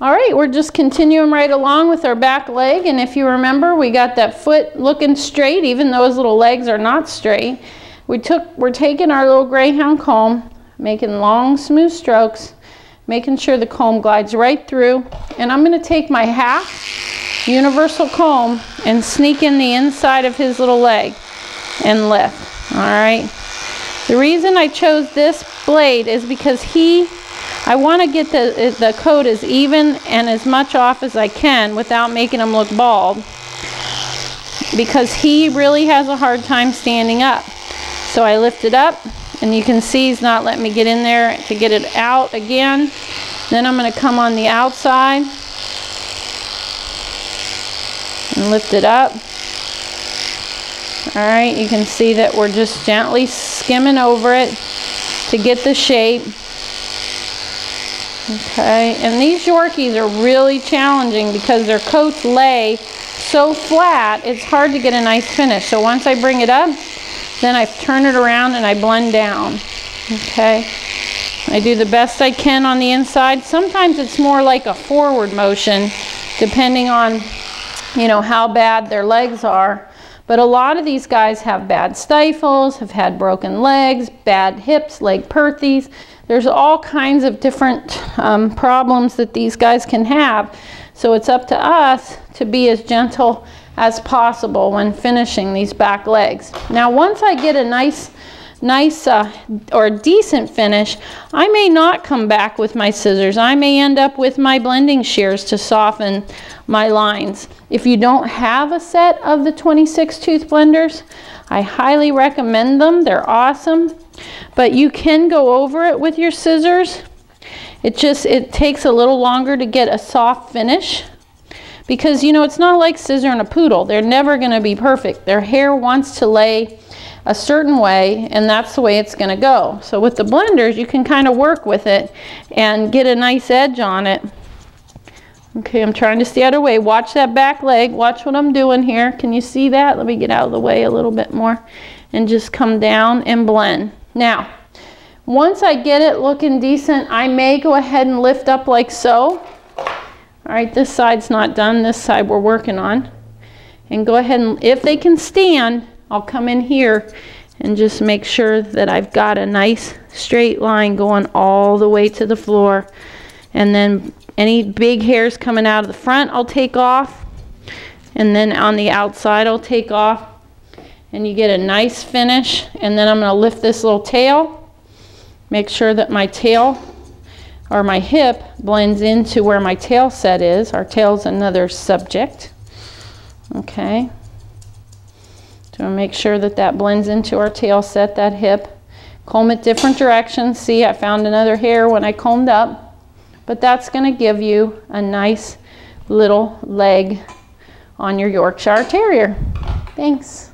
All right, we're just continuing right along with our back leg, and if you remember, we got that foot looking straight, even though his little legs are not straight. We're taking our little greyhound comb, making long, smooth strokes, making sure the comb glides right through, and I'm going to take my half universal comb and sneak in the inside of his little leg and lift. All right. The reason I chose this blade is because I want to get the coat as even and as much off as I can without making him look bald, because he really has a hard time standing up. So I lift it up, and you can see he's not letting me get in there to get it out again. Then I'm going to come on the outside and lift it up. All right, you can see that we're just gently skimming over it to get the shape. Okay, and these Yorkies are really challenging because their coats lay so flat, it's hard to get a nice finish. So once I bring it up, then I turn it around and I blend down. Okay, I do the best I can on the inside. Sometimes it's more like a forward motion, depending on, you know, how bad their legs are. But a lot of these guys have bad stifles, have had broken legs, bad hips, leg perthes. There's all kinds of different problems that these guys can have. So it's up to us to be as gentle as possible when finishing these back legs. Now, once I get a nice or decent finish, I may not come back with my scissors. I may end up with my blending shears to soften my lines. If you don't have a set of the 26 tooth blenders, I highly recommend them. They're awesome. But you can go over it with your scissors. It takes a little longer to get a soft finish, because, you know, it's not like scissoring a poodle. They're never going to be perfect. Their hair wants to lay a certain way, and that's the way it's going to go. So with the blenders, you can kind of work with it and get a nice edge on it. Okay, I'm trying to stay out of the way. Watch that back leg. Watch what I'm doing here. Can you see that? Let me get out of the way a little bit more and just come down and blend. Now, once I get it looking decent, I may go ahead and lift up like so. All right, this side's not done. This side we're working on. And go ahead and, if they can stand, I'll come in here and just make sure that I've got a nice straight line going all the way to the floor. And then any big hairs coming out of the front, I'll take off. And then on the outside, I'll take off. And you get a nice finish. And then I'm going to lift this little tail. Make sure that my tail or my hip blends into where my tail set is. Our tail's another subject. Okay. So make sure that that blends into our tail set, that hip. Comb it different directions. See, I found another hair when I combed up. But that's going to give you a nice little leg on your Yorkshire Terrier. Thanks.